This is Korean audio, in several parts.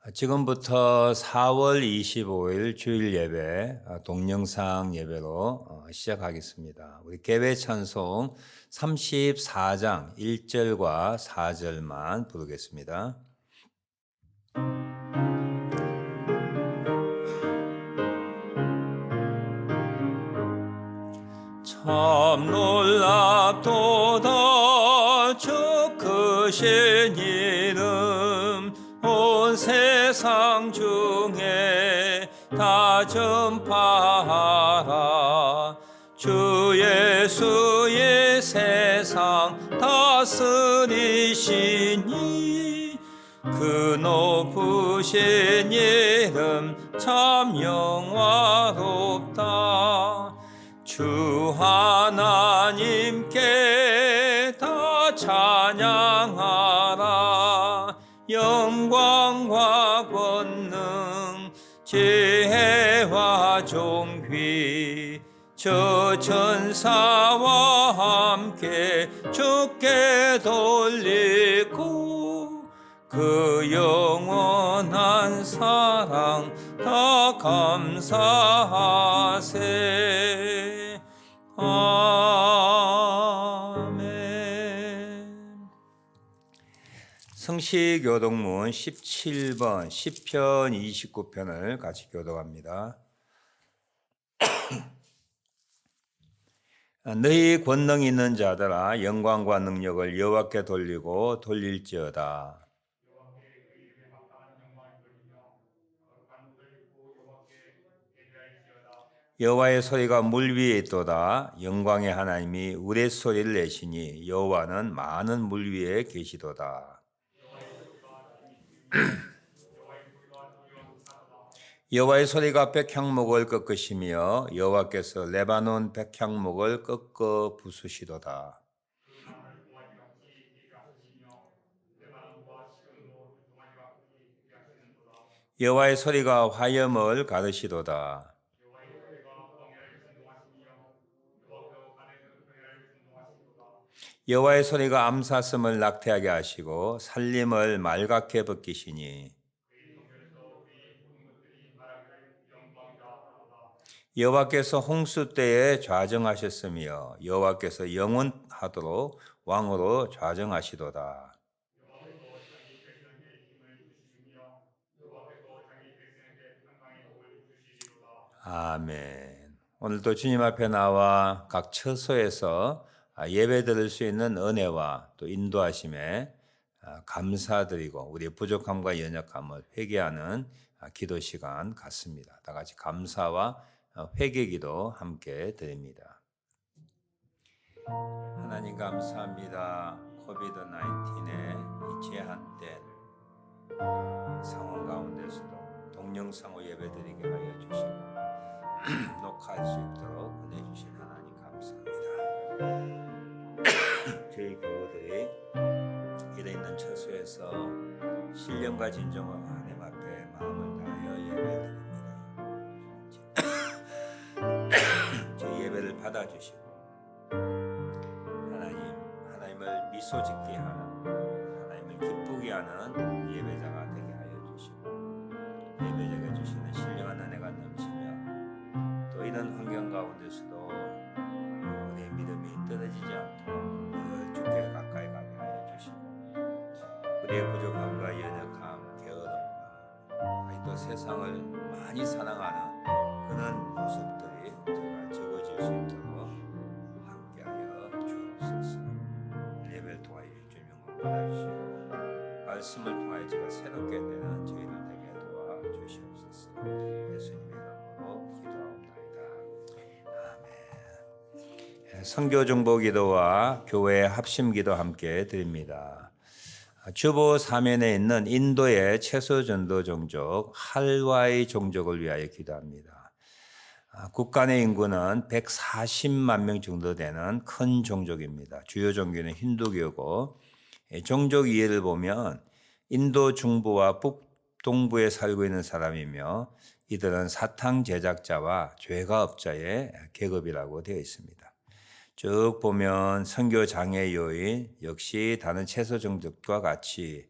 지금부터 4월 25일 주일 예배, 동영상 예배로 시작하겠습니다. 우리 개회 찬송 34장 1절과 4절만 부르겠습니다. 참 놀랍도다 주 크신 이름 온 세상 중에 다 전파하라. 주 예수의 세상 다스리시니 그 높으신 이름 참 영화롭다. 주 하나님께 다 찬양하라. 영광과 권능 지혜와 존귀 저 천사와 함께 주께 돌리고 그 영원한 사랑 다 감사하세. 아멘. 성시교독문 17번 시편 29편을 같이 교독합니다. 너희 권능 있는 자들아 영광과 능력을 여호와께 돌리고 돌릴지어다. 여호와의 소리가 물 위에 있도다. 영광의 하나님이 우레소리를 내시니 여호와는 많은 물 위에 계시도다. 여호와의 소리가 백향목을 꺾으시며 여호와께서 레바논 백향목을 꺾어 부수시도다. 여호와의 소리가 화염을 가르시도다. 여호와의 소리가 암사슴을 낙태하게 하시고 살림을 말갛게 벗기시니 여호와께서 홍수 때에 좌정하셨으며 여호와께서 영원하도록 왕으로 좌정하시도다. 아멘. 오늘도 주님 앞에 나와 각 처소에서 예배 드릴 수 있는 은혜와 또 인도하심에 감사드리고 우리의 부족함과 연약함을 회개하는 기도 시간 같습니다. 다 같이 감사와 회개 기도 함께 드립니다. 하나님 감사합니다. 코비드-19의 이 제한된 상황 가운데서도 동영상으로 예배 드리게 하여 주시고 녹화할 수 있도록 은혜 주신 하나님 감사합니다. 저희 교우들이 일에 있는 처소에서 신령과 진정으로 하나님 앞에 마음을 다하여 예배를 드립니다. 저희 예배를 받아주시고 하나님을 미소 짓게 하는 하나님을 기쁘게 하는 예배자가 되게 하여 주시고 예배자가 주시는 신령한 은혜가 넘치며 또 이런 환경 가운데서도 우리의 믿음이 떨어지지 않도록 늘 주께 가까이 가게 하여 주시고 우리의 부족함과 연약함, 게으름과 또 세상을 많이 사랑하는 그런 모습들이 제가 적어질 수 있도록 함께하여 주옵소서. 예배를 통하여 주님 영광 받아주시고 말씀을 통하여 제가 새롭게 되는 저희를 되게 도와주시옵소서. 예수님의 이름으로 기도하옵나이다. 아멘. 선교 정보 기도와 교회 합심 기도 함께 드립니다. 주보 사면에 있는 인도의 채소 전도 종족 할와이 종족을 위하여 기도합니다. 국가 내 인구는 140만 명 정도 되는 큰 종족입니다. 주요 종교는 힌두교고 종족 이해를 보면 인도 중부와 북동부에 살고 있는 사람이며 이들은 사탕 제작자와 죄가업자의 계급이라고 되어 있습니다. 쭉 보면 선교 장애 요인 역시 다른 채소 종족과 같이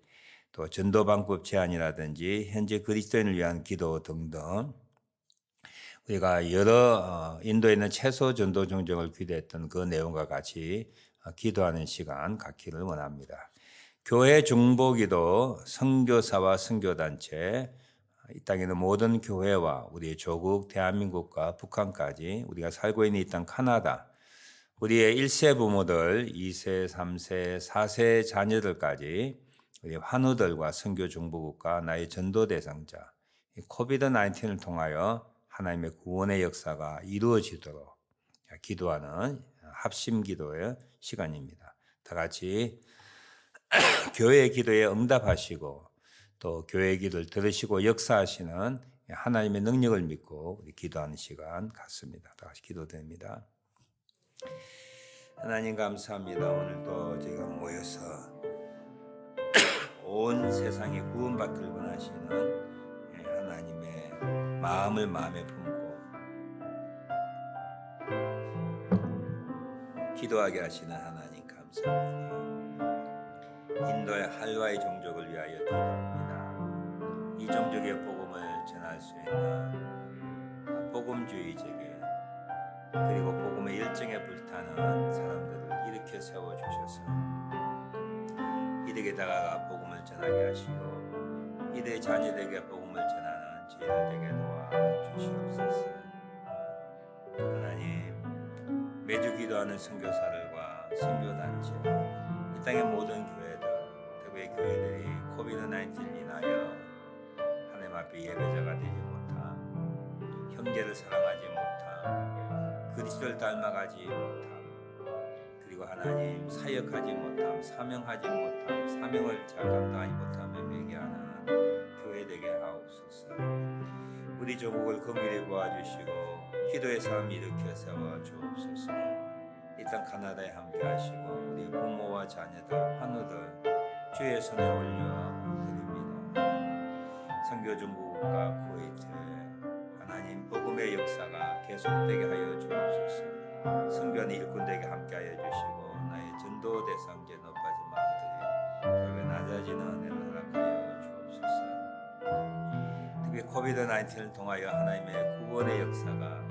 또 전도 방법 제안이라든지 현재 그리스도인을 위한 기도 등등 우리가 여러 인도에 있는 최소 전도 정정을 기도했던 그 내용과 같이 기도하는 시간 갖기를 원합니다. 교회 중보기도, 선교사와 선교단체, 이 땅에 있는 모든 교회와 우리의 조국 대한민국과 북한까지 우리가 살고 있는 이 땅 카나다, 우리의 1세 부모들, 2세, 3세, 4세 자녀들까지 우리 환우들과 선교 중보국가 나의 전도 대상자, 코비드-19을 통하여 하나님의 구원의 역사가 이루어지도록 기도하는 합심 기도의 시간입니다. 다 같이 교회의 기도에 응답하시고 또 교회의 기도를 들으시고 역사하시는 하나님의 능력을 믿고 우리 기도하는 시간 갖습니다. 다 같이 기도드립니다. 하나님 감사합니다. 오늘도 저희가 모여서 온 세상에 구원받기를 원하시는 하나님의 마음을 마음에 품고 기도하게 하시는 하나님 감사합니다. 인도의 할와이 종족을 위하여 기도합니다. 이 종족의 복음을 전할 수 있는 복음주의적인 그리고 복음의 열정에 불타는 사람들을 일으켜 세워주셔서 이들에게 다가가 복음을 전하게 하시고 이들의 자녀들에게 복음을 전하는 저희들 되게 도와주시옵소서. 하나님, 매주 기도하는 선교사들과 선교단체, 이 땅의 모든 교회들, 특히 교회들이 코비드-19를 인하여 하나님 앞에 예배자가 되지 못함, 형제를 사랑하지 못함, 그리스도를 닮아가지 못함, 그리고 하나님 사역하지 못함, 사명하지 못함, 사명을 잘 감당하지 못함에 매개하는 교회 되게 하옵소서. 우리 조국을 긍휼히 보아주시고 기도의 삶 일으켜 세워 주옵소서. 이 땅 카나다에 함께 하시고 우리 부모와 자녀들, 환우들 주의 손에 올려 드립니다. 선교 중국과 쿠웨이트에 하나님 복음의 역사가 계속되게 하여 주옵소서. 선교하는 일꾼들에게 함께하여 주시고 나의 전도 대상제 높아진 마음들이 교회 낮아지는 은혜를 허락하여 주옵소서. 특히 코비드-19을 통하여 하나님의 구원의 역사가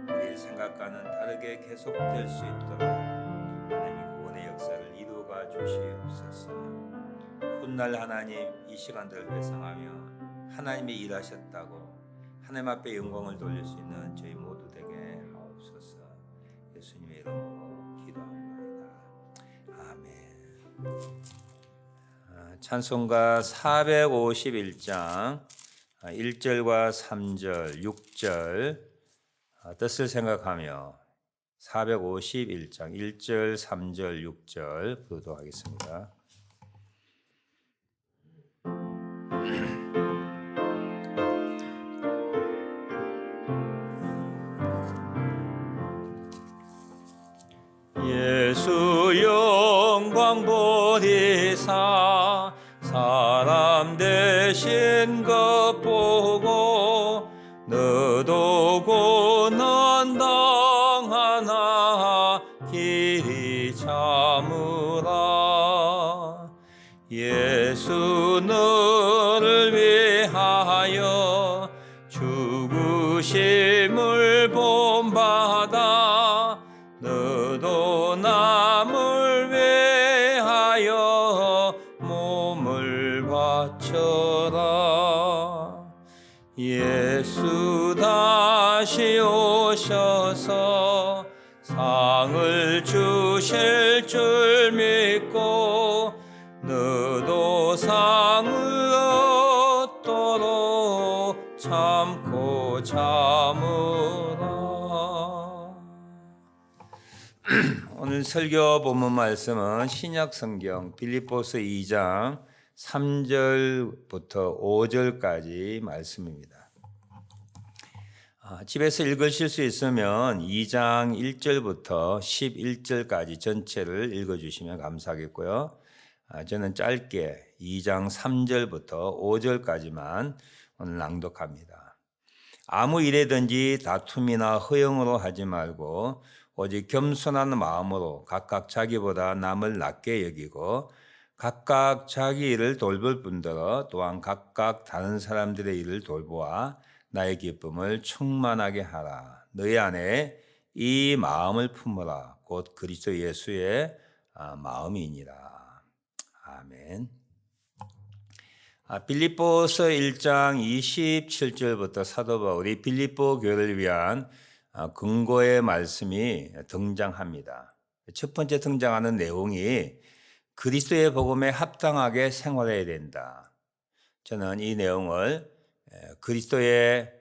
우리의 생각과는 다르게 계속될 수 있도록 하나님의 구원의 역사를 이루어가 주시옵소서. 훗날 하나님 이 시간들을 회상하며 하나님이 일하셨다고 하나님 앞에 영광을 돌릴 수 있는 저희 모두 되게 하옵소서. 예수님의 이름으로 기도합니다. 아멘. 찬송가 451장 1절과 3절, 6절 뜻을 생각하며 451장 1절, 3절, 6절 부르도록 하겠습니다. 예수 영광 보리사 사람 되신 것 보고 너도 고난 당하나 길이 참으라. 예수 너를 위하여 죽으심을 본받아 너도 남을 위하여 몸을 바쳐라. 예수 다시 오셔서 상을 주실 줄 믿고 너도 상을 얻도록 참고 참으라. 오늘 설교 본문 말씀은 신약 성경 빌립보서 2장 3절부터 5절까지 말씀입니다. 집에서 읽으실 수 있으면 2장 1절부터 11절까지 전체를 읽어주시면 감사하겠고요. 저는 짧게 2장 3절부터 5절까지만 오늘 낭독합니다. 아무 일에든지 다툼이나 허영으로 하지 말고 오직 겸손한 마음으로 각각 자기보다 남을 낮게 여기고 각각 자기 일을 돌볼 뿐더러 또한 각각 다른 사람들의 일을 돌보아 나의 기쁨을 충만하게 하라. 너희 안에 이 마음을 품어라. 곧 그리스도 예수의 마음이니라. 아멘. 빌립보서 1장 27절부터 사도 바울이 빌립보 교회를 위한 근거의 말씀이 등장합니다. 첫 번째 등장하는 내용이 그리스도의 복음에 합당하게 생활해야 된다. 저는 이 내용을 그리스도의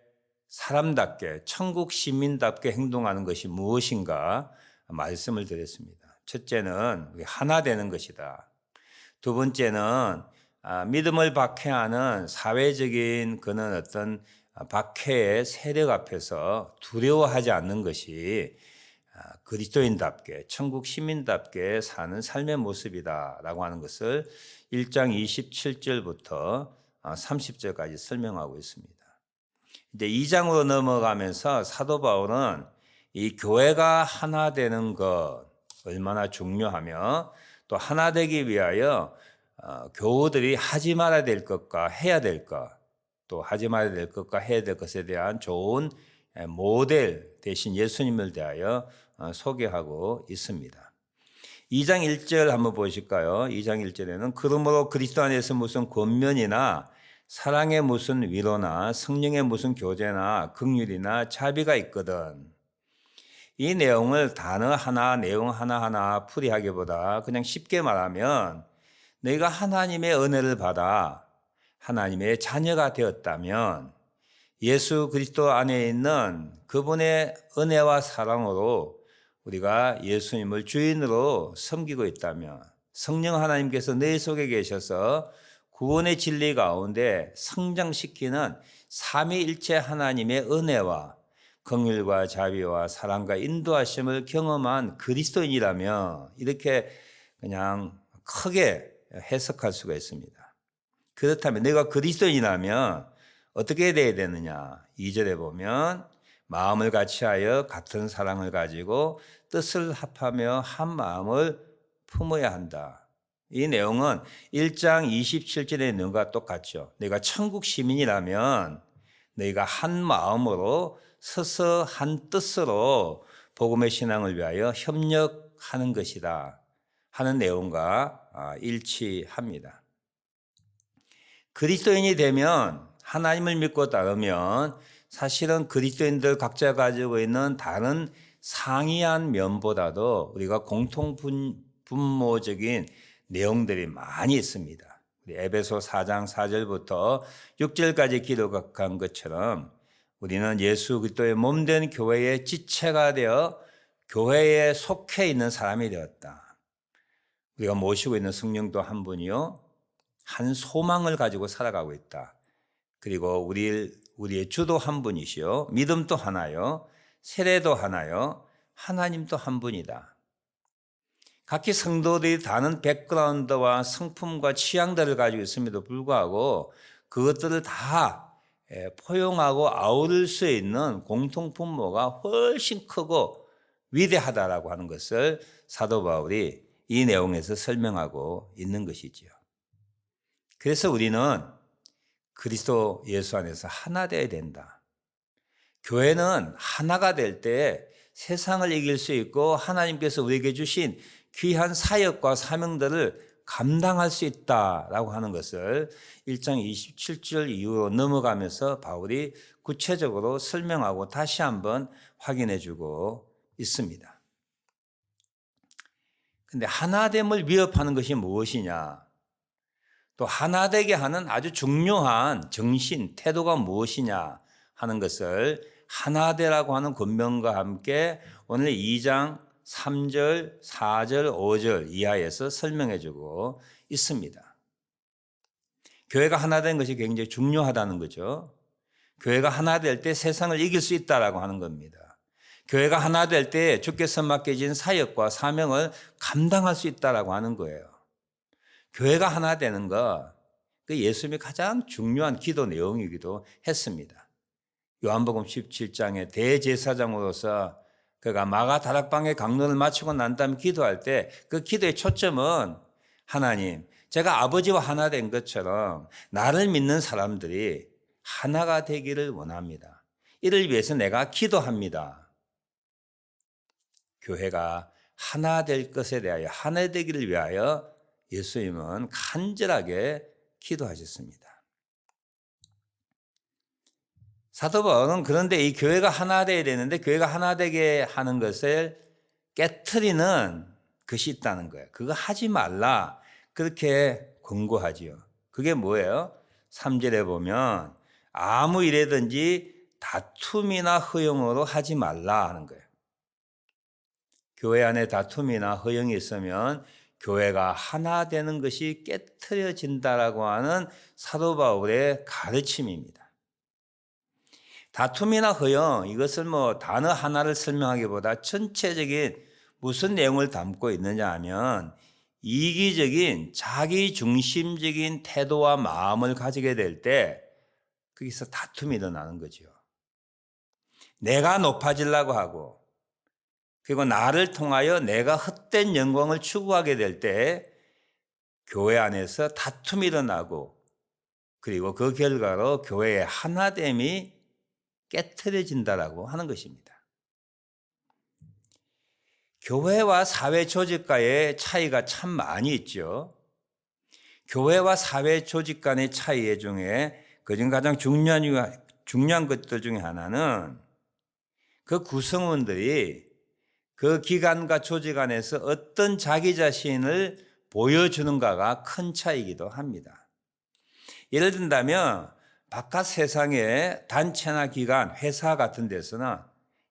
사람답게 천국 시민답게 행동하는 것이 무엇인가 말씀을 드렸습니다. 첫째는 하나 되는 것이다. 두 번째는 믿음을 박해하는 사회적인 그런 어떤 박해의 세력 앞에서 두려워하지 않는 것이 그리스도인답게 천국 시민답게 사는 삶의 모습이다라고 하는 것을 1장 27절부터 30절까지 설명하고 있습니다. 이제 2장으로 넘어가면서 사도 바울은 이 교회가 하나 되는 것 얼마나 중요하며 또 하나 되기 위하여 교우들이 하지 말아야 될 것과 해야 될 것, 또 하지 말아야 될 것과 해야 될 것에 대한 좋은 모델 대신 예수님을 대하여 소개하고 있습니다. 2장 1절 한번 보실까요? 2장 1절에는 그러므로 그리스도 안에서 무슨 권면이나 사랑의 무슨 위로나 성령의 무슨 교제나 긍휼이나 자비가 있거든. 이 내용을 단어 하나, 내용 하나하나 풀이하기보다 그냥 쉽게 말하면 너희가 하나님의 은혜를 받아 하나님의 자녀가 되었다면 예수 그리스도 안에 있는 그분의 은혜와 사랑으로 우리가 예수님을 주인으로 섬기고 있다면 성령 하나님께서 너희 속에 계셔서 구원의 진리 가운데 성장시키는 삼위일체 하나님의 은혜와 긍휼과 자비와 사랑과 인도하심을 경험한 그리스도인이라면 이렇게 그냥 크게 해석할 수가 있습니다. 그렇다면 내가 그리스도인이라면 어떻게 돼야 되느냐? 2절에 보면 마음을 같이하여 같은 사랑을 가지고 뜻을 합하며 한 마음을 품어야 한다. 이 내용은 1장 27절의 내용과 똑같죠. 내가 천국 시민이라면 너희가 한 마음으로 서서 한 뜻으로 복음의 신앙을 위하여 협력하는 것이다 하는 내용과 일치합니다. 그리스도인이 되면 하나님을 믿고 따르면 사실은 그리스도인들 각자 가지고 있는 다른 상이한 면보다도 우리가 공통 분모적인 내용들이 많이 있습니다. 에베소 4장 4절부터 6절까지 기록한 것처럼 우리는 예수 그리스도의 몸된 교회의 지체가 되어 교회에 속해 있는 사람이 되었다. 우리가 모시고 있는 성령도 한 분이요, 한 소망을 가지고 살아가고 있다. 그리고 우리의 주도 한 분이시요, 믿음도 하나요, 세례도 하나요, 하나님도 한 분이다. 각기 성도들이 다른 백그라운드와 성품과 취향들을 가지고 있음에도 불구하고 그것들을 다 포용하고 아우를 수 있는 공통 분모가 훨씬 크고 위대하다라고 하는 것을 사도 바울이 이 내용에서 설명하고 있는 것이지요. 그래서 우리는 그리스도 예수 안에서 하나 되어야 된다. 교회는 하나가 될 때 세상을 이길 수 있고 하나님께서 우리에게 주신 귀한 사역과 사명들을 감당할 수 있다라고 하는 것을 1장 27절 이후로 넘어가면서 바울이 구체적으로 설명하고 다시 한번 확인해 주고 있습니다. 근데 하나됨을 위협하는 것이 무엇이냐? 또 하나되게 하는 아주 중요한 정신, 태도가 무엇이냐 하는 것을 하나되라고 하는 권면과 함께 오늘 2장 3절, 4절, 5절 이하에서 설명해 주고 있습니다. 교회가 하나 된 것이 굉장히 중요하다는 거죠. 교회가 하나 될 때 세상을 이길 수 있다라고 하는 겁니다. 교회가 하나 될 때 주께서 맡겨진 사역과 사명을 감당할 수 있다라고 하는 거예요. 교회가 하나 되는 것, 그 예수님이 가장 중요한 기도 내용이기도 했습니다. 요한복음 17장의 대제사장으로서 그가 마가 다락방의 강론을 마치고 난 다음에 기도할 때 그 기도의 초점은 하나님, 제가 아버지와 하나 된 것처럼 나를 믿는 사람들이 하나가 되기를 원합니다. 이를 위해서 내가 기도합니다. 교회가 하나 될 것에 대하여, 하나 되기를 위하여 예수님은 간절하게 기도하셨습니다. 사도 바울은 그런데 이 교회가 하나 되어야 되는데 교회가 하나 되게 하는 것을 깨트리는 것이 있다는 거예요. 그거 하지 말라. 그렇게 권고하지요. 그게 뭐예요? 3절에 보면 아무 일에든지 다툼이나 허용으로 하지 말라 하는 거예요. 교회 안에 다툼이나 허용이 있으면 교회가 하나 되는 것이 깨트려진다라고 하는 사도 바울의 가르침입니다. 다툼이나 허용, 이것을 단어 하나를 설명하기보다 전체적인 무슨 내용을 담고 있느냐 하면 이기적인 자기중심적인 태도와 마음을 가지게 될 때 거기서 다툼이 일어나는 거죠. 내가 높아지려고 하고 그리고 나를 통하여 내가 헛된 영광을 추구하게 될 때 교회 안에서 다툼이 일어나고 그리고 그 결과로 교회의 하나됨이 깨트려진다라고 하는 것입니다. 교회와 사회 조직과의 차이가 참 많이 있죠. 교회와 사회 조직 간의 차이 중에 그중 가장 중요한 것들 중에 하나는 그 구성원들이 그 기관과 조직 안에서 어떤 자기 자신을 보여주는가가 큰 차이이기도 합니다. 예를 든다면 바깥 세상의 단체나 기관, 회사 같은 데서는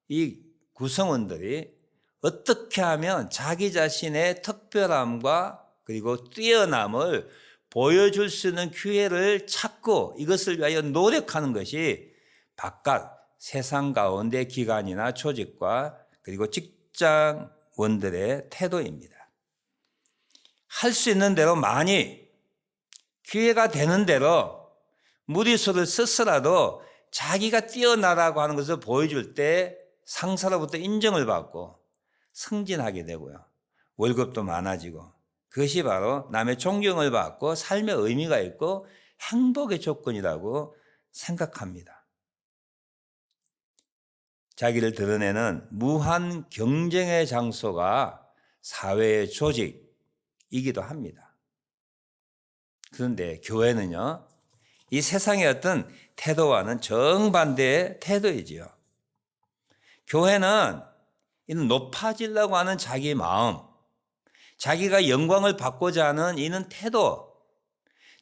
이 구성원들이 어떻게 하면 자기 자신의 특별함과 그리고 뛰어남을 보여줄 수 있는 기회를 찾고 이것을 위하여 노력하는 것이 바깥 세상 가운데 기관이나 조직과 그리고 직장원들의 태도입니다. 할 수 있는 대로 많이 기회가 되는 대로 무리수를 써서라도 자기가 뛰어나라고 하는 것을 보여줄 때 상사로부터 인정을 받고 승진하게 되고요. 월급도 많아지고 그것이 바로 남의 존경을 받고 삶의 의미가 있고 행복의 조건이라고 생각합니다. 자기를 드러내는 무한 경쟁의 장소가 사회의 조직이기도 합니다. 그런데 교회는요, 이 세상의 어떤 태도와는 정반대의 태도이지요. 교회는 이는 높아지려고 하는 자기 마음, 자기가 영광을 받고자 하는 이는 태도,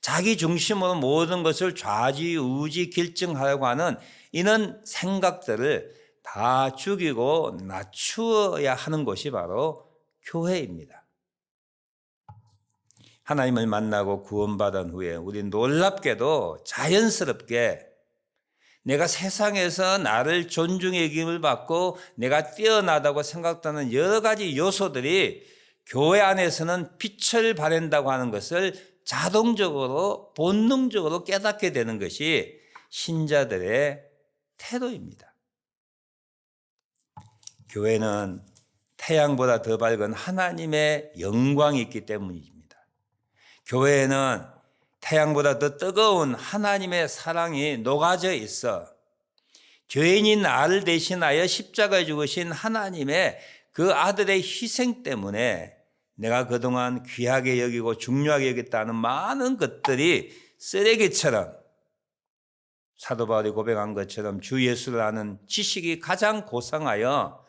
자기 중심으로 모든 것을 좌지우지 결정하려고 하는 이는 생각들을 다 죽이고 낮추어야 하는 것이 바로 교회입니다. 하나님을 만나고 구원받은 후에 우리 놀랍게도 자연스럽게 내가 세상에서 나를 존중의 여김을 받고 내가 뛰어나다고 생각하는 여러 가지 요소들이 교회 안에서는 빛을 발한다고 하는 것을 자동적으로 본능적으로 깨닫게 되는 것이 신자들의 태도입니다. 교회는 태양보다 더 밝은 하나님의 영광이 있기 때문입니다. 교회에는 태양보다 더 뜨거운 하나님의 사랑이 녹아져 있어 죄인인 나를 대신하여 십자가에 죽으신 하나님의 그 아들의 희생 때문에 내가 그동안 귀하게 여기고 중요하게 여겼다는 많은 것들이 쓰레기처럼 사도 바울이 고백한 것처럼 주 예수를 아는 지식이 가장 고상하여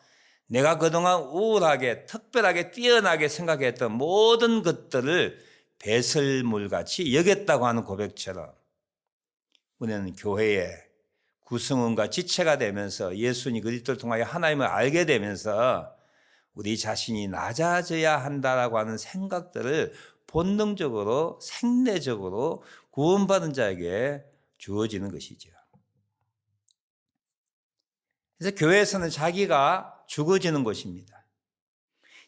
내가 그동안 우월하게 특별하게 뛰어나게 생각했던 모든 것들을 배설물같이 여겼다고 하는 고백처럼 우리는 교회의 구성원과 지체가 되면서 예수님 그리스도를 통하여 하나님을 알게 되면서 우리 자신이 낮아져야 한다라고 하는 생각들을 본능적으로 생내적으로 구원받은 자에게 주어지는 것이죠. 그래서 교회에서는 자기가 죽어지는 것입니다.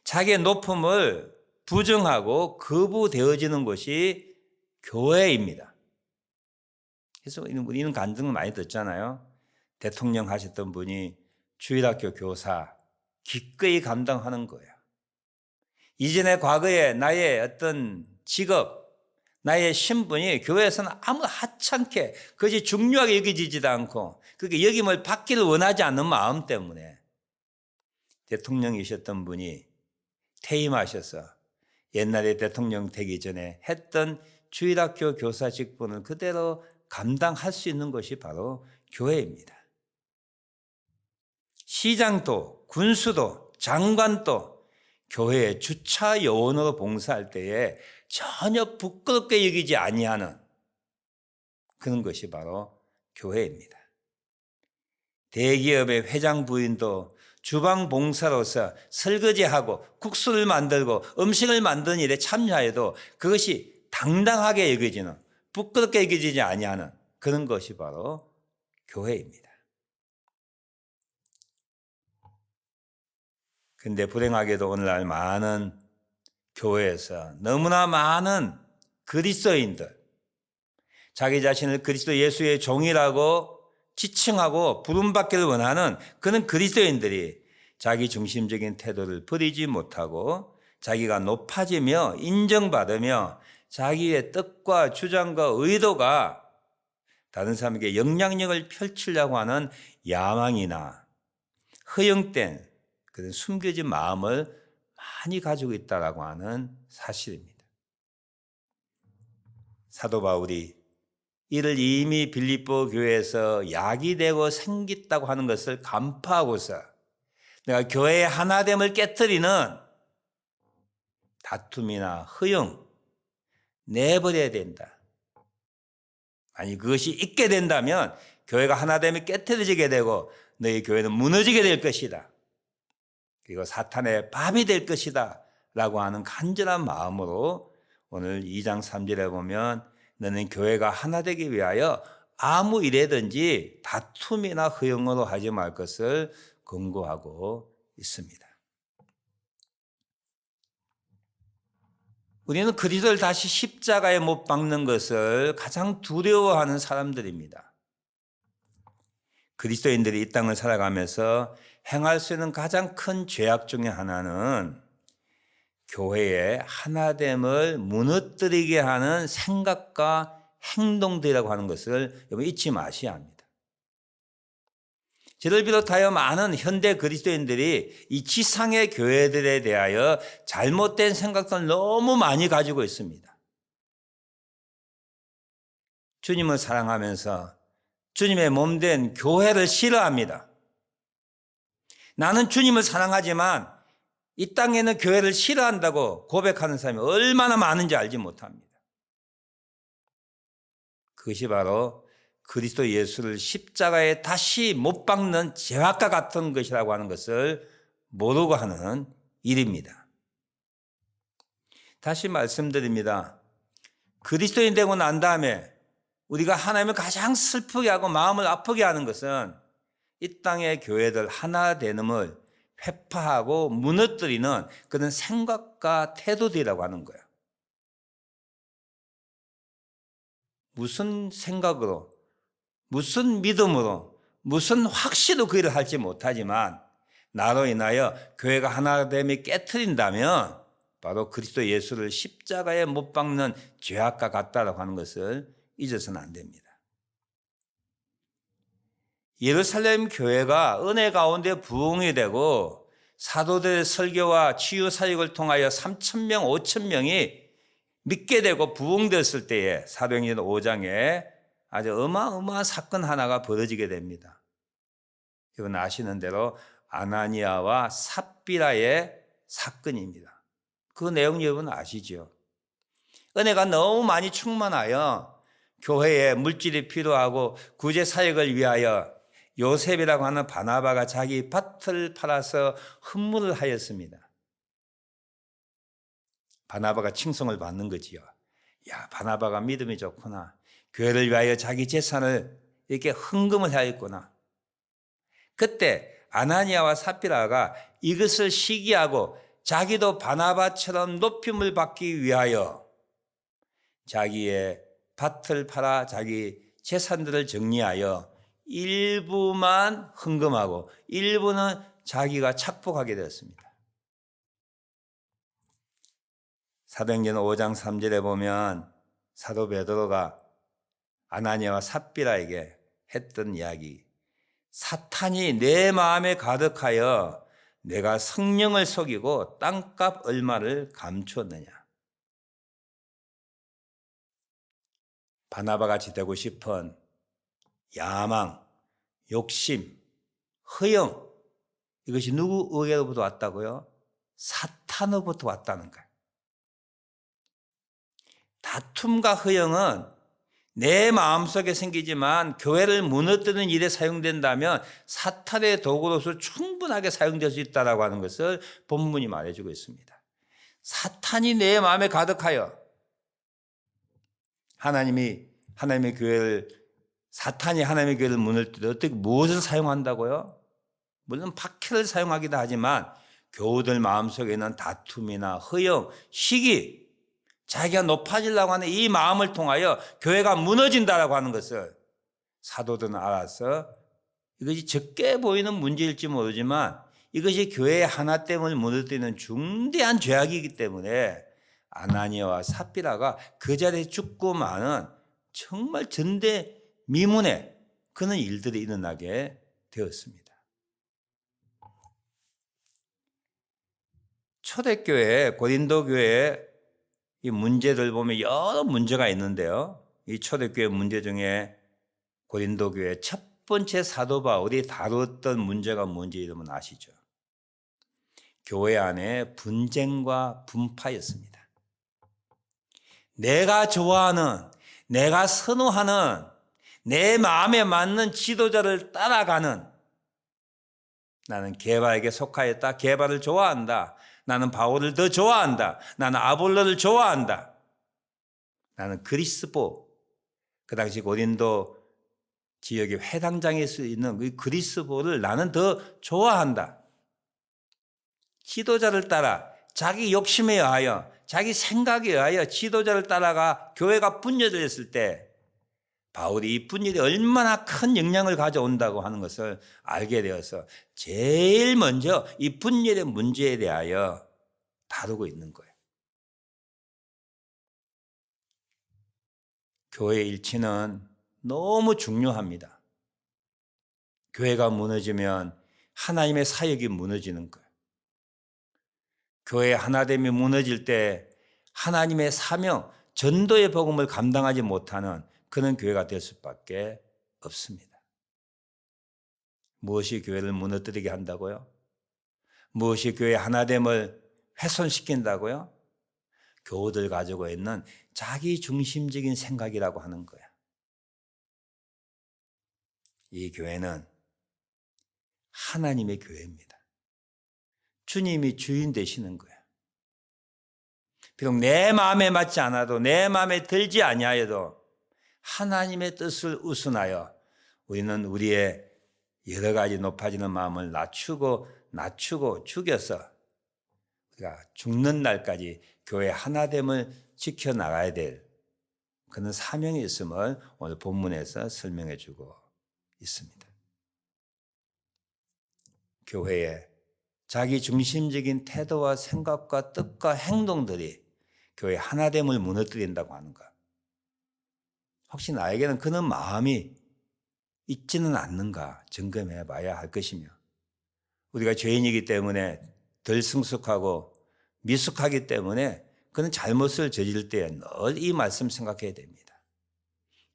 자기의 높음을 부정하고 거부되어지는 것이 교회입니다. 그래서 이런 간증을 많이 듣잖아요. 대통령 하셨던 분이 주일학교 교사 기꺼이 감당하는 거예요. 이전에 과거에 나의 어떤 직업, 나의 신분이 교회에서는 아무 하찮게 그것이 중요하게 여겨지지도 않고 그렇게 여김을 받기를 원하지 않는 마음 때문에 대통령이셨던 분이 퇴임하셔서 옛날에 대통령 되기 전에 했던 주일학교 교사 직분을 그대로 감당할 수 있는 것이 바로 교회입니다. 시장도 군수도 장관도 교회의 주차 요원으로 봉사할 때에 전혀 부끄럽게 여기지 아니하는 그런 것이 바로 교회입니다. 대기업의 회장 부인도 주방 봉사로서 설거지하고 국수를 만들고 음식을 만드는 일에 참여해도 그것이 당당하게 여겨지는 부끄럽게 여겨지지 아니하는 그런 것이 바로 교회입니다. 그런데 불행하게도 오늘날 많은 교회에서 너무나 많은 그리스도인들, 자기 자신을 그리스도 예수의 종이라고 지칭하고 부름받기를 원하는 그런 그리스도인들이 자기 중심적인 태도를 버리지 못하고 자기가 높아지며 인정받으며 자기의 뜻과 주장과 의도가 다른 사람에게 영향력을 펼치려고 하는 야망이나 허영된 그런 숨겨진 마음을 많이 가지고 있다라고 하는 사실입니다. 사도 바울이 이를 이미 빌립보 교회에서 야기되고 생겼다고 하는 것을 간파하고서 내가 교회의 하나됨을 깨뜨리는 다툼이나 허용 내버려야 된다. 아니 그것이 있게 된다면 교회가 하나됨이 깨뜨려지게 되고 너희 교회는 무너지게 될 것이다. 그리고 사탄의 밥이 될 것이다 라고 하는 간절한 마음으로 오늘 2장 3절에 보면 너는 교회가 하나 되기 위하여 아무 일에든지 다툼이나 허용으로 하지 말 것을 권고하고 있습니다. 우리는 그리스도를 다시 십자가에 못 박는 것을 가장 두려워하는 사람들입니다. 그리스도인들이 이 땅을 살아가면서 행할 수 있는 가장 큰 죄악 중에 하나는 교회의 하나됨을 무너뜨리게 하는 생각과 행동들이라고 하는 것을 여러분 잊지 마셔야 합니다. 저를 비롯하여 많은 현대 그리스도인들이 이 지상의 교회들에 대하여 잘못된 생각들을 너무 많이 가지고 있습니다. 주님을 사랑하면서 주님의 몸된 교회를 싫어합니다. 나는 주님을 사랑하지만 이 땅에는 교회를 싫어한다고 고백하는 사람이 얼마나 많은지 알지 못합니다. 그것이 바로 그리스도 예수를 십자가에 다시 못 박는 죄악과 같은 것이라고 하는 것을 모르고 하는 일입니다. 다시 말씀드립니다. 그리스도인 되고 난 다음에 우리가 하나님을 가장 슬프게 하고 마음을 아프게 하는 것은 이 땅의 교회들 하나 되는을 회파하고 무너뜨리는 그런 생각과 태도들이라고 하는 거예요. 무슨 생각으로, 무슨 믿음으로, 무슨 확신으로 그 일을 할지 못하지만 나로 인하여 교회가 하나됨이 깨트린다면 바로 그리스도 예수를 십자가에 못 박는 죄악과 같다라고 하는 것을 잊어서는 안 됩니다. 예루살렘 교회가 은혜 가운데 부흥이 되고 사도들의 설교와 치유 사역을 통하여 3,000명, 5,000명이 믿게 되고 부흥됐을 때에 사도행전 5장에 아주 어마어마한 사건 하나가 벌어지게 됩니다. 여러분 아시는 대로 아나니아와 삽비라의 사건입니다. 그 내용 여러분 아시죠? 은혜가 너무 많이 충만하여 교회에 물질이 필요하고 구제 사역을 위하여 요셉이라고 하는 바나바가 자기 밭을 팔아서 헌물을 하였습니다. 바나바가 칭송을 받는 거지요. 야, 바나바가 믿음이 좋구나. 교회를 위하여 자기 재산을 이렇게 헌금을 하였구나. 그때 아나니아와 삽비라가 이것을 시기하고 자기도 바나바처럼 높임을 받기 위하여 자기의 밭을 팔아 자기 재산들을 정리하여 일부만 헌금하고 일부는 자기가 착복하게 되었습니다. 사도행전 5장 3절에 보면 사도 베드로가 아나니아와 삽비라에게 했던 이야기. 사탄이 내 마음에 가득하여 내가 성령을 속이고 땅값 얼마를 감추었느냐. 바나바같이 되고 싶은 야망, 욕심, 허영, 이것이 누구에게로부터 왔다고요? 사탄으로부터 왔다는 거예요. 다툼과 허영은 내 마음속에 생기지만 교회를 무너뜨리는 일에 사용된다면 사탄의 도구로서 충분하게 사용될 수 있다고 하는 것을 본문이 말해주고 있습니다. 사탄이 내 마음에 가득하여 사탄이 하나님의 교회를 무너뜨려 어떻게 무엇을 사용한다고요? 물론 박해를 사용하기도 하지만 교우들 마음속에 있는 다툼이나 허영, 시기, 자기가 높아지려고 하는 이 마음을 통하여 교회가 무너진다라고 하는 것을 사도들은 알아서 이것이 적게 보이는 문제일지 모르지만 이것이 교회의 하나됨을 무너뜨리는 중대한 죄악이기 때문에 아나니아와 삽비라가 그 자리에 죽고 마는 정말 전대미문의 그런 일들이 일어나게 되었습니다. 초대교회, 고린도 교회의 이 문제들 보면 여러 문제가 있는데요. 이 초대교회 문제 중에 고린도 교회 첫 번째 사도 바울이 다루었던 문제가 뭔지 여러분 아시죠? 교회 안에 분쟁과 분파였습니다. 내가 좋아하는, 내가 선호하는, 내 마음에 맞는 지도자를 따라가는, 나는 게바에게 속하였다. 게바를 좋아한다. 나는 바울을 더 좋아한다. 나는 아볼로를 좋아한다. 나는 그리스보, 그 당시 고린도 지역의 회당장에 있는 그 그리스보를 나는 더 좋아한다. 지도자를 따라 자기 욕심에 의하여 자기 생각에 의하여 지도자를 따라가 교회가 분열됐을 때 바울이 이 분열이 얼마나 큰 영향을 가져온다고 하는 것을 알게 되어서 제일 먼저 이 분열의 문제에 대하여 다루고 있는 거예요. 교회의 일치는 너무 중요합니다. 교회가 무너지면 하나님의 사역이 무너지는 거예요. 교회의 하나됨이 무너질 때 하나님의 사명, 전도의 복음을 감당하지 못하는 그런 교회가 될 수밖에 없습니다. 무엇이 교회를 무너뜨리게 한다고요? 무엇이 교회의 하나됨을 훼손시킨다고요? 교우들 가지고 있는 자기 중심적인 생각이라고 하는 거야. 이 교회는 하나님의 교회입니다. 주님이 주인 되시는 거야. 비록 내 마음에 맞지 않아도 내 마음에 들지 아니하여도 하나님의 뜻을 우순하여 우리는 우리의 여러 가지 높아지는 마음을 낮추고 죽여서 우리가 죽는 날까지 교회 하나됨을 지켜나가야 될 그런 사명이 있음을 오늘 본문에서 설명해 주고 있습니다. 교회에 자기 중심적인 태도와 생각과 뜻과 행동들이 교회 하나됨을 무너뜨린다고 하는 것. 혹시 나에게는 그런 마음이 있지는 않는가 점검해 봐야 할 것이며 우리가 죄인이기 때문에 덜 성숙하고 미숙하기 때문에 그런 잘못을 저질 때 늘 이 말씀 생각해야 됩니다.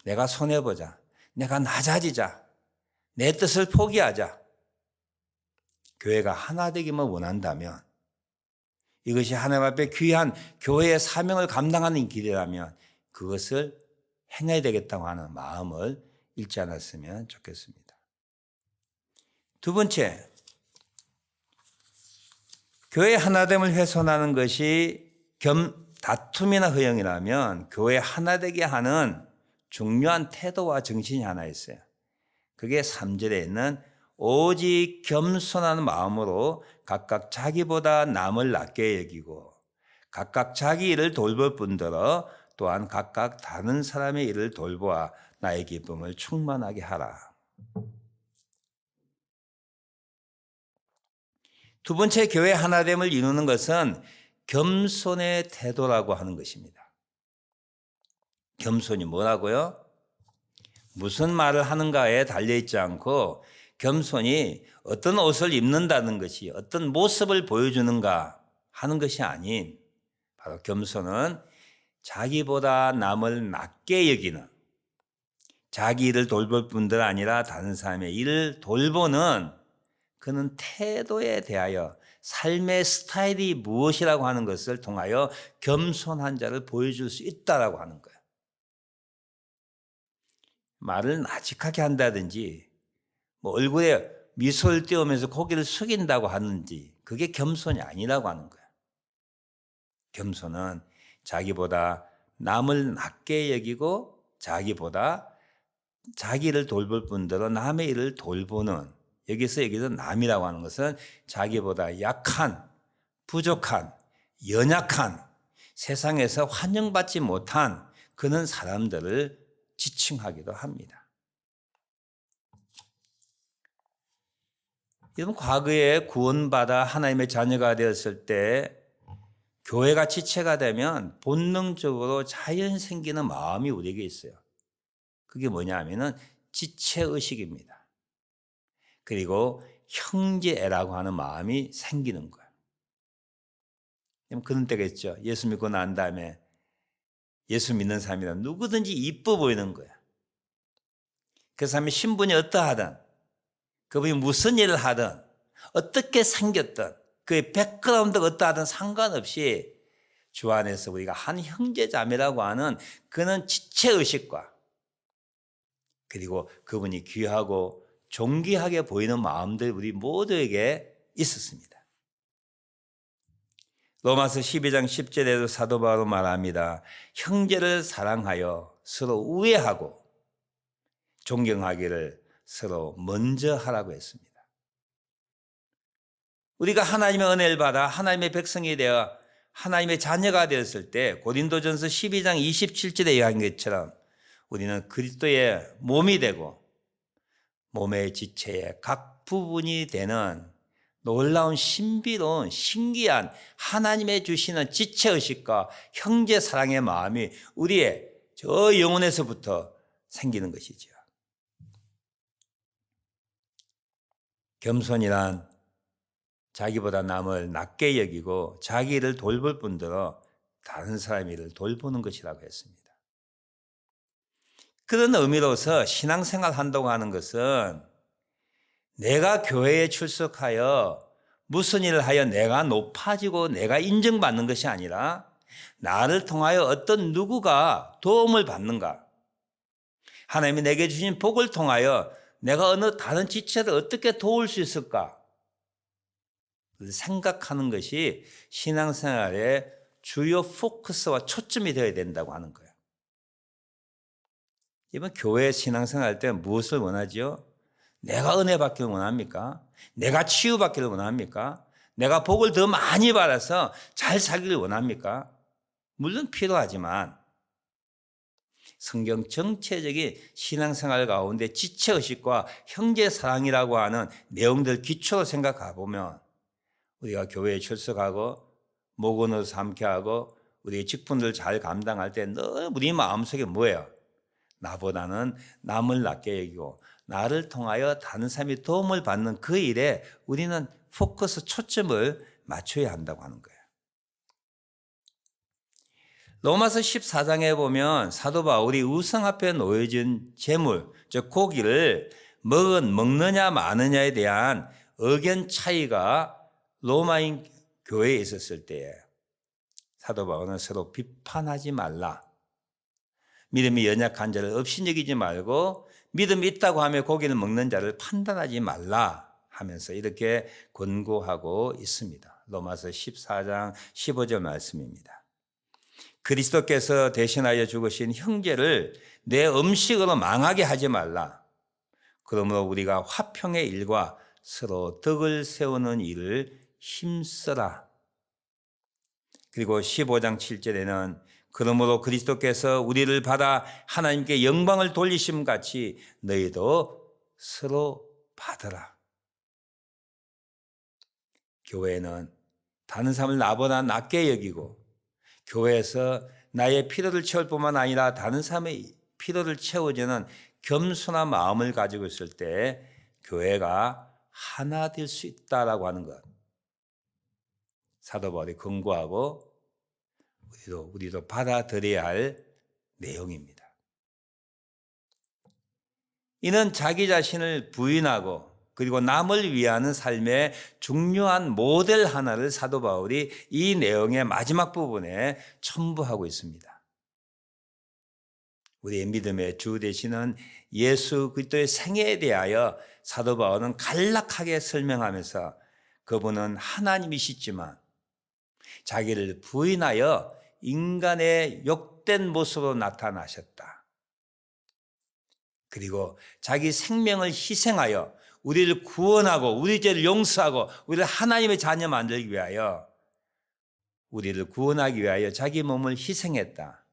내가 손해보자. 내가 낮아지자. 내 뜻을 포기하자. 교회가 하나 되기만 원한다면 이것이 하나님 앞에 귀한 교회의 사명을 감당하는 길이라면 그것을 행해야 되겠다고 하는 마음을 잃지 않았으면 좋겠습니다. 두 번째, 교회 하나됨을 훼손하는 것이 다툼이나 허영이라면 교회 하나되게 하는 중요한 태도와 정신이 하나 있어요. 그게 3절에 있는 오직 겸손한 마음으로 각각 자기보다 남을 낮게 여기고 각각 자기 일을 돌볼 뿐더러 또한 각각 다른 사람의 일을 돌보아 나의 기쁨을 충만하게 하라. 두 번째 교회 하나됨을 이루는 것은 겸손의 태도라고 하는 것입니다. 겸손이 뭐라고요? 무슨 말을 하는가에 달려있지 않고 겸손이 어떤 옷을 입는다는 것이 어떤 모습을 보여주는가 하는 것이 아닌 바로 겸손은 자기보다 남을 낮게 여기는 자기 일을 돌볼 뿐들 아니라 다른 사람의 일을 돌보는 그는 태도에 대하여 삶의 스타일이 무엇이라고 하는 것을 통하여 겸손한 자를 보여줄 수 있다라고 하는 거예요. 말을 나직하게 한다든지 뭐 얼굴에 미소를 띄우면서 고개를 숙인다고 하는지 그게 겸손이 아니라고 하는 거예요. 겸손은 자기보다 남을 낮게 여기고 자기보다 자기 일을 돌볼 뿐더러 남의 일을 돌보는 여기서 남이라고 하는 것은 자기보다 약한, 부족한, 연약한, 세상에서 환영받지 못한 그런 사람들을 지칭하기도 합니다. 여러분 과거에 구원받아 하나님의 자녀가 되었을 때 교회가 지체가 되면 본능적으로 자연 생기는 마음이 우리에게 있어요. 그게 뭐냐 하면은 지체의식입니다. 그리고 형제애라고 하는 마음이 생기는 거예요. 그런 때가 있죠. 예수 믿고 난 다음에 예수 믿는 사람이란 누구든지 이뻐 보이는 거야. 그 사람의 신분이 어떠하든 그분이 무슨 일을 하든 어떻게 생겼든 그의 백그라운드가 어떠하든 상관없이 주 안에서 우리가 한 형제자매라고 하는 그는 지체의식과 그리고 그분이 귀하고 존귀하게 보이는 마음들이 우리 모두에게 있었습니다. 로마서 12장 10절에도 사도 바울은 말합니다. 형제를 사랑하여 서로 우애하고 존경하기를 서로 먼저 하라고 했습니다. 우리가 하나님의 은혜를 받아 하나님의 백성이 되어 하나님의 자녀가 되었을 때 고린도전서 12장 27절에 이야기한 것처럼 우리는 그리스도의 몸이 되고 몸의 지체의 각 부분이 되는 놀라운 신비로운 신기한 하나님의 주시는 지체의식과 형제 사랑의 마음이 우리의 저 영혼에서부터 생기는 것이죠. 겸손이란 자기보다 남을 낮게 여기고 자기 일을 돌볼 뿐더러 다른 사람의 일을 돌보는 것이라고 했습니다. 그런 의미로서 신앙생활 한다고 하는 것은 내가 교회에 출석하여 무슨 일을 하여 내가 높아지고 내가 인정받는 것이 아니라 나를 통하여 어떤 누구가 도움을 받는가, 하나님이 내게 주신 복을 통하여 내가 어느 다른 지체를 어떻게 도울 수 있을까 생각하는 것이 신앙생활의 주요 포커스와 초점이 되어야 된다고 하는 거예요. 이번 교회 신앙생활 할 때 무엇을 원하지요? 내가 은혜 받기를 원합니까? 내가 치유받기를 원합니까? 내가 복을 더 많이 받아서 잘 살기를 원합니까? 물론 필요하지만 성경 정체적인 신앙생활 가운데 지체의식과 형제사랑이라고 하는 내용들 기초로 생각해 보면 우리가 교회에 출석하고 목원으로 삼켜하고 우리의 직분들을 잘 감당할 때 늘 우리 마음속에 뭐예요? 나보다는 남을 낮게 여기고 나를 통하여 다른 사람이 도움을 받는 그 일에 우리는 포커스 초점을 맞춰야 한다고 하는 거예요. 로마서 14장에 보면 사도 바울이 우상 앞에 놓여진 재물, 즉 고기를 먹느냐 마느냐에 대한 의견 차이가 로마인 교회에 있었을 때에 사도 바울은 서로 비판하지 말라. 믿음이 연약한 자를 업신여기지 말고 믿음이 있다고 하며 고기를 먹는 자를 판단하지 말라 하면서 이렇게 권고하고 있습니다. 로마서 14장 15절 말씀입니다. 그리스도께서 대신하여 죽으신 형제를 내 음식으로 망하게 하지 말라. 그러므로 우리가 화평의 일과 서로 덕을 세우는 일을 힘써라. 그리고 15장 7절에는 그러므로 그리스도께서 우리를 받아 하나님께 영광을 돌리심 같이 너희도 서로 받으라. 교회는 다른 사람을 나보다 낮게 여기고 교회에서 나의 필요를 채울 뿐만 아니라 다른 사람의 필요를 채워주는 겸손한 마음을 가지고 있을 때 교회가 하나 될 수 있다라고 하는 것. 사도 바울이 권고하고 우리도 받아들여야 할 내용입니다. 이는 자기 자신을 부인하고 그리고 남을 위하는 삶의 중요한 모델 하나를 사도 바울이 이 내용의 마지막 부분에 첨부하고 있습니다. 우리의 믿음의 주 되시는 예수 그리스도의 생애에 대하여 사도 바울은 간략하게 설명하면서 그분은 하나님이시지만 자기를 부인하여 인간의 욕된 모습으로 나타나셨다. 그리고 자기 생명을 희생하여 우리를 구원하고 우리 죄를 용서하고 우리를 하나님의 자녀 만들기 위하여 우리를 구원하기 위하여 자기 몸을 희생했다.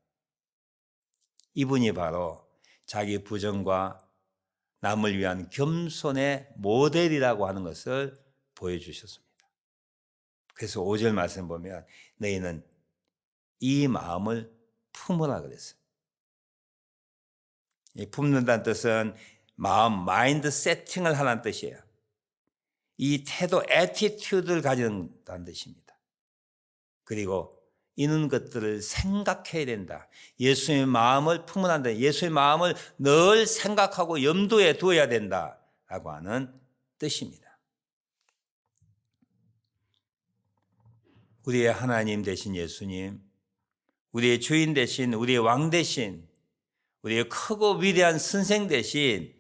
이분이 바로 자기 부정과 남을 위한 겸손의 모델이라고 하는 것을 보여주셨습니다. 그래서 5절 말씀 보면 너희는 이 마음을 품으라 그랬어요. 이 품는다는 뜻은 마음, 마인드 세팅을 하라는 뜻이에요. 이 태도, 애티튜드를 가진다는 뜻입니다. 그리고 이런 것들을 생각해야 된다. 예수의 마음을 품어낸다. 예수의 마음을 늘 생각하고 염두에 두어야 된다라고 하는 뜻입니다. 우리의 하나님 되신 예수님, 우리의 주인 되신, 우리의 왕 되신, 우리의 크고 위대한 선생 되신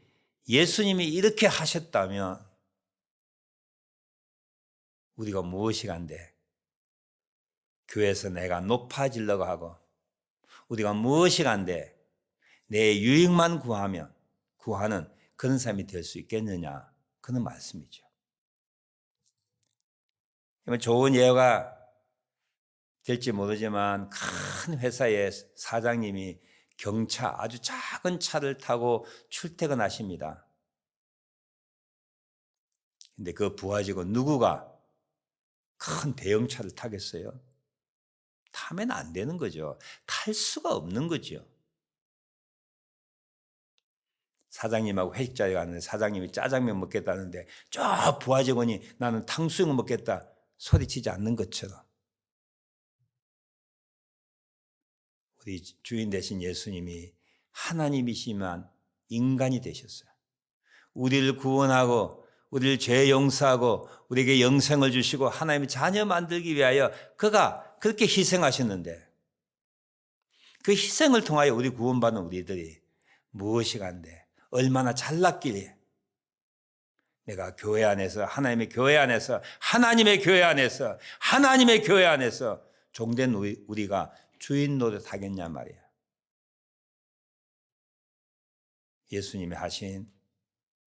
예수님이 이렇게 하셨다면 우리가 무엇이 간데? 교회에서 내가 높아지려고 하고 우리가 무엇이 간데 내 유익만 구하는 그런 사람이 될 수 있겠느냐, 그런 말씀이죠. 좋은 예가 될지 모르지만 큰 회사의 사장님이 경차, 아주 작은 차를 타고 출퇴근하십니다. 근데 그 부하 직원 누구가 큰 대형차를 타겠어요? 타면 안 되는 거죠. 탈 수가 없는 거죠. 사장님하고 회식 자리에 갔는데 사장님이 짜장면 먹겠다는데 저 부하 직원이 나는 탕수육 먹겠다 소리치지 않는 것처럼 우리 주인 되신 예수님이 하나님이시만 인간이 되셨어요. 우리를 구원하고 우리를 죄 용서하고 우리에게 영생을 주시고 하나님의 자녀 만들기 위하여 그가 그렇게 희생하셨는데 그 희생을 통하여 우리 구원받는 우리들이 무엇이 간데 얼마나 잘났길래 내가 교회 안에서 하나님의 교회 안에서 하나님의 교회 안에서 하나님의 교회 안에서 종된 우리가 주인 노릇 하겠냐 말이야. 예수님이 하신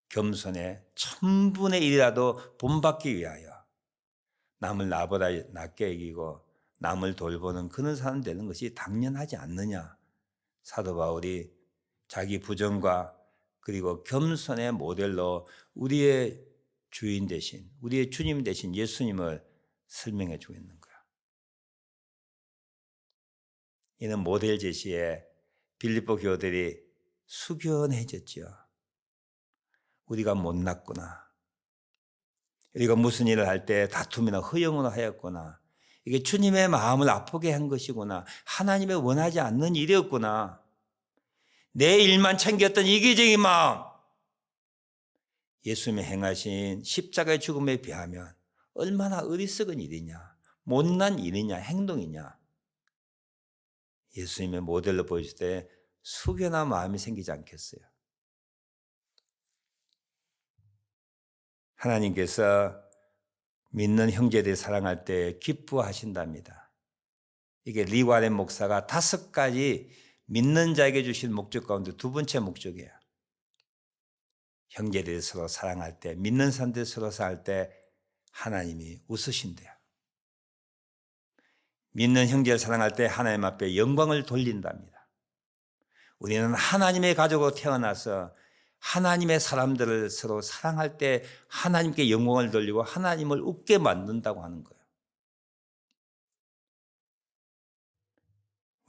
겸손의 1000분의 1이라도 본받기 위하여 남을 나보다 낫게 여기고 남을 돌보는 그런 사람 되는 것이 당연하지 않느냐. 사도 바울이 자기 부정과 그리고 겸손의 모델로 우리의 주인 되신 우리의 주님 되신 예수님을 설명해 주고 있는 거야. 이는 모델 제시에 빌립보 교들이 숙연해졌죠. 우리가 못났구나. 우리가 무슨 일을 할 때 다툼이나 허영으로 하였구나. 이게 주님의 마음을 아프게 한 것이구나. 하나님의 원하지 않는 일이었구나. 내 일만 챙겼던 이기적인 마음. 예수님이 행하신 십자가의 죽음에 비하면 얼마나 어리석은 일이냐. 못난 일이냐. 행동이냐. 예수님의 모델로 보여줄 때 숙연한 마음이 생기지 않겠어요? 하나님께서 믿는 형제들이 사랑할 때 기뻐하신답니다. 이게 리와렌 목사가 5가지 믿는 자에게 주신 목적 가운데 2번째 목적이에요. 형제들이 서로 사랑할 때, 믿는 사람들이 서로 사랑할 때 하나님이 웃으신대요. 믿는 형제를 사랑할 때 하나님 앞에 영광을 돌린답니다. 우리는 하나님의 가족으로 태어나서 하나님의 사람들을 서로 사랑할 때 하나님께 영광을 돌리고 하나님을 웃게 만든다고 하는 거예요.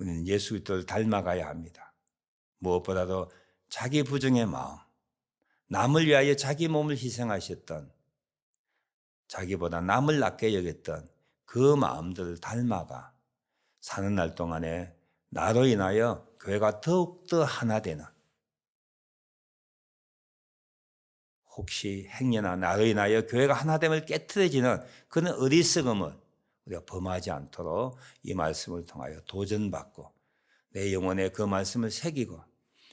우리는 예수 그리스도를 닮아가야 합니다. 무엇보다도 자기 부정의 마음, 남을 위하여 자기 몸을 희생하셨던, 자기보다 남을 낮게 여겼던 그 마음들을 닮아가 사는 날 동안에 나로 인하여 교회가 더욱더 하나 되는, 혹시 행여나 나로 인하여 교회가 하나됨을 깨트려지는 그런 어리석음을 우리가 범하지 않도록 이 말씀을 통하여 도전받고 내 영혼에 그 말씀을 새기고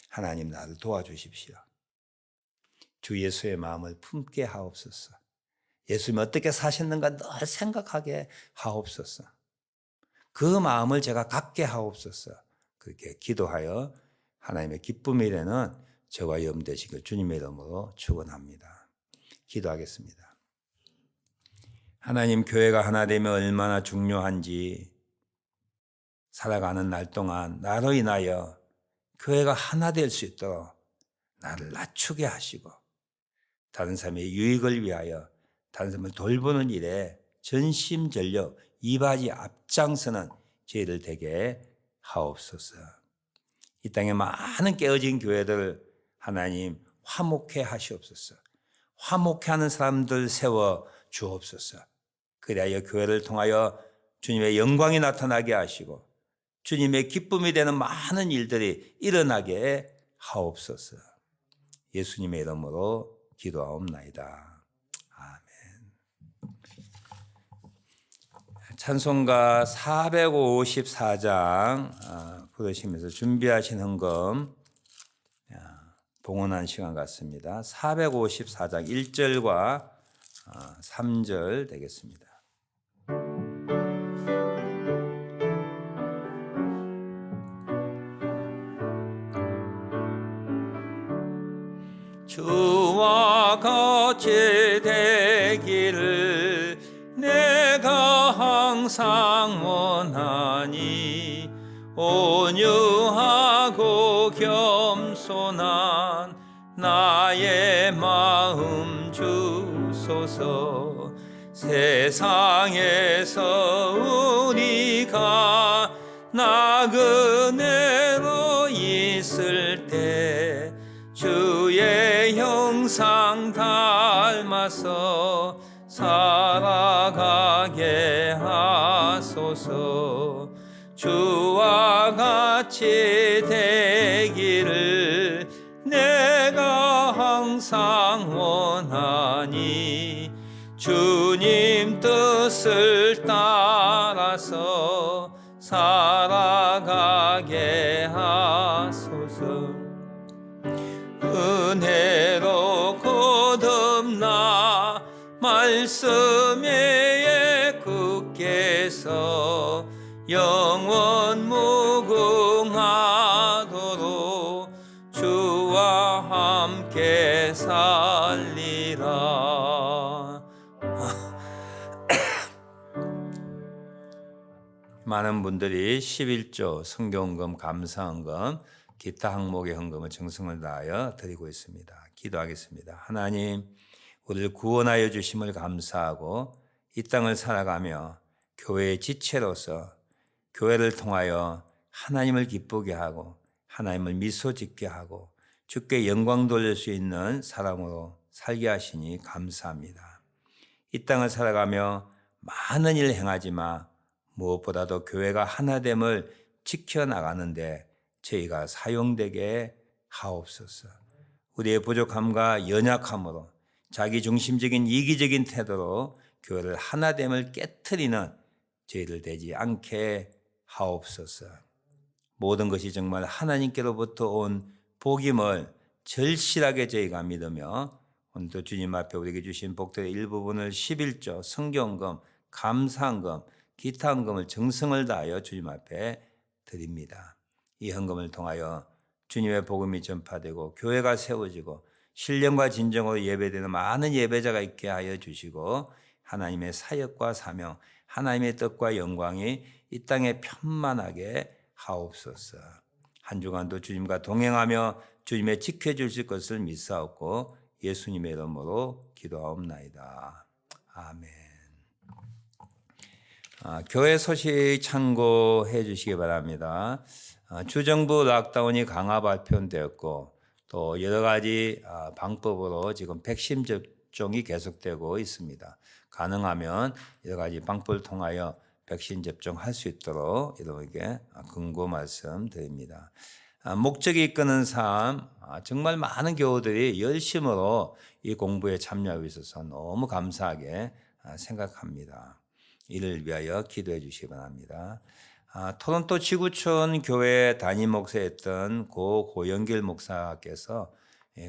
하나님 나를 도와주십시오. 주 예수의 마음을 품게 하옵소서. 예수님이 어떻게 사셨는가 늘 생각하게 하옵소서. 그 마음을 제가 갖게 하옵소서. 그렇게 기도하여 하나님의 기쁨이 되는 저와 여러분 되시길 주님의 이름으로 축원합니다. 기도하겠습니다. 하나님, 교회가 하나 되면 얼마나 중요한지 살아가는 날 동안 나로 인하여 교회가 하나 될 수 있도록 나를 낮추게 하시고 다른 사람의 유익을 위하여 다른 사람을 돌보는 일에 전심전력 이바지 앞장서는 저희들 되게 하옵소서. 이 땅에 많은 깨어진 교회들 하나님 화목해 하시옵소서. 화목해 하는 사람들 세워 주옵소서. 그리하여 교회를 통하여 주님의 영광이 나타나게 하시고 주님의 기쁨이 되는 많은 일들이 일어나게 하옵소서. 예수님의 이름으로 기도하옵나이다. 아멘. 찬송가 454장 부르시면서 준비하신 헌금 봉헌한 시간 같습니다. 454장 1절과 3절 되겠습니다. 주와 같이 되기를 내가 항상 원하니 온유하고 겸손한 나의 마음 주소서. 세상에서 우리가 나그네로 있을 때 주의 형상 닮아서 살아가게 하소서. 주와 같이 되기를 내가 항상 원하니 주님 뜻을 따라서 살아가게 하소서. 은혜로 거듭나 말씀에 굳게서 영원 무궁하도록 주와 함께 살리라. 많은 분들이 11조 성경헌금, 감사헌금, 기타 항목의 헌금을 정성을 다하여 드리고 있습니다. 기도하겠습니다. 하나님, 우리를 구원하여 주심을 감사하고 이 땅을 살아가며 교회의 지체로서 교회를 통하여 하나님을 기쁘게 하고 하나님을 미소 짓게 하고 주께 영광 돌릴 수 있는 사람으로 살게 하시니 감사합니다. 이 땅을 살아가며 많은 일을 행하지만 무엇보다도 교회가 하나됨을 지켜나가는데 저희가 사용되게 하옵소서. 우리의 부족함과 연약함으로 자기중심적인 이기적인 태도로 교회를 하나됨을 깨트리는 저희들 되지 않게 하옵소서. 모든 것이 정말 하나님께로부터 온 복임을 절실하게 저희가 믿으며 오늘도 주님 앞에 우리에게 주신 복들의 일부분을 11조 성경헌금, 감사헌금, 기타헌금을 정성을 다하여 주님 앞에 드립니다. 이 헌금을 통하여 주님의 복음이 전파되고 교회가 세워지고 신령과 진정으로 예배되는 많은 예배자가 있게 하여 주시고 하나님의 사역과 사명, 하나님의 뜻과 영광이 이 땅에 편만하게 하옵소서. 한 주간도 주님과 동행하며 주님의 지켜주실 것을 믿사옵고 예수님의 이름으로 기도하옵나이다. 아멘. 교회 소식 참고해 주시기 바랍니다. 주정부 락다운이 강화 발표되었고 또 여러 가지 방법으로 지금 백신 접종이 계속되고 있습니다. 가능하면 여러 가지 방법을 통하여 백신 접종할 수 있도록 여러분에게 권고 말씀드립니다. 목적이 이끄는 삶, 정말 많은 교우들이 열심으로 이 공부에 참여하고 있어서 너무 감사하게 생각합니다. 이를 위하여 기도해 주시기 바랍니다. 토론토 지구촌 교회 담임 목사였던 고 고영길 목사께서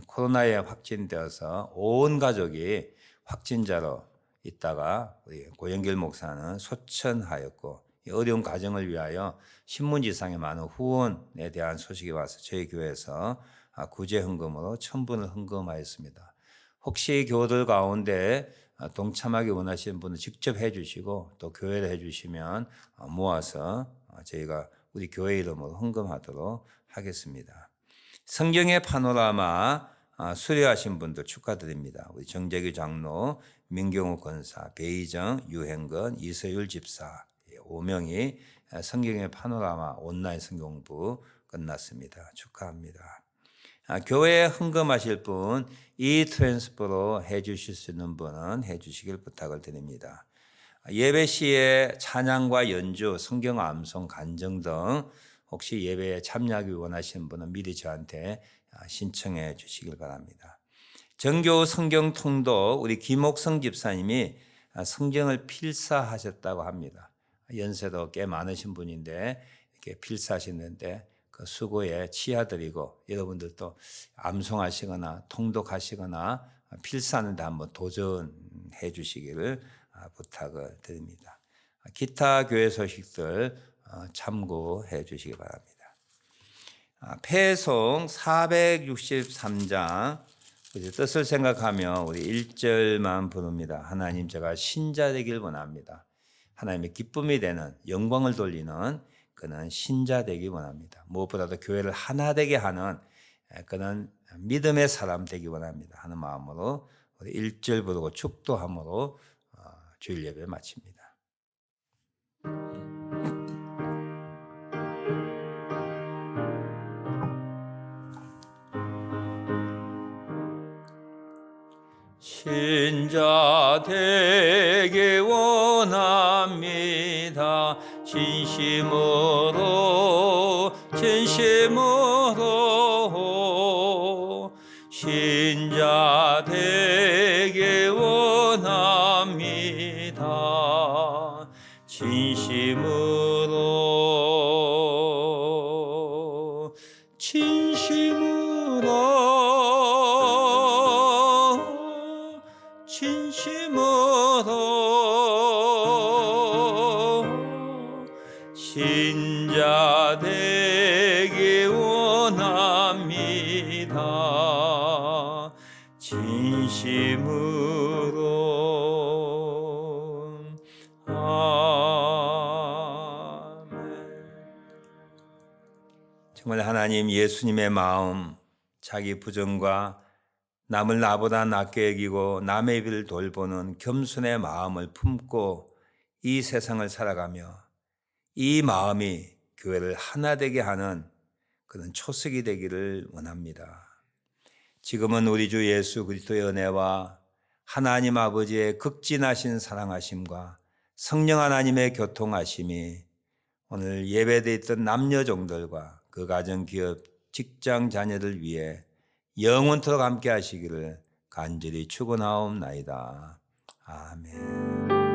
코로나에 확진되어서 온 가족이 확진자로 있다가 우리 고영길 목사는 소천하였고 어려운 가정을 위하여 신문지상에 많은 후원에 대한 소식이 와서 저희 교회에서 구제 헌금으로 1,000분을 헌금하였습니다. 혹시 교우들 가운데 동참하기 원하시는 분은 직접 해주시고 또 교회를 해주시면 모아서 저희가 우리 교회 이름으로 헌금하도록 하겠습니다. 성경의 파노라마 수료하신 분들 축하드립니다. 우리 정재규 장로, 민경호 권사, 배희정, 유행건, 이서율 집사 5명이 성경의 파노라마 온라인 성경공부 끝났습니다. 축하합니다. 교회에 헌금하실 분, 이 트랜스퍼로 해주실 수 있는 분은 해주시길 부탁을 드립니다. 예배 시에 찬양과 연주, 성경 암송, 간증 등 혹시 예배에 참여하기 원하시는 분은 미리 저한테 신청해 주시길 바랍니다. 정교 성경 통독 우리 김옥성 집사님이 성경을 필사하셨다고 합니다. 연세도 꽤 많으신 분인데 이렇게 필사하시는데 그 수고에 치하드리고 여러분들도 암송하시거나 통독하시거나 필사하는데 한번 도전해 주시기를 부탁을 드립니다. 기타 교회 소식들 참고해 주시기 바랍니다. 패송 463장 뜻을 생각하며 우리 1절만 부릅니다. 하나님 제가 신자 되길 원합니다. 하나님의 기쁨이 되는 영광을 돌리는 그는 신자 되기 원합니다. 무엇보다도 교회를 하나 되게 하는 그는 믿음의 사람 되기 원합니다. 하는 마음으로 우리 1절 부르고 축도함으로 주일 예배 마칩니다. 신자 되기 원합니다. 진심으로 신자 되기 원합니다. 진심으로 신자 되기 원합니다. 진심으로 아멘. 정말 하나님 예수님의 마음, 자기 부정과 남을 나보다 낫게 여기고 남의 일을 돌보는 겸손의 마음을 품고 이 세상을 살아가며 이 마음이 교회를 하나 되게 하는 그런 초석이 되기를 원합니다. 지금은 우리 주 예수 그리스도의 은혜와 하나님 아버지의 극진하신 사랑하심과 성령 하나님의 교통하심이 오늘 예배되어 있던 남녀 종들과 그 가정, 기업, 직장, 자녀들 위해 영원토록 함께 하시기를 간절히 축원하옵나이다. 아멘.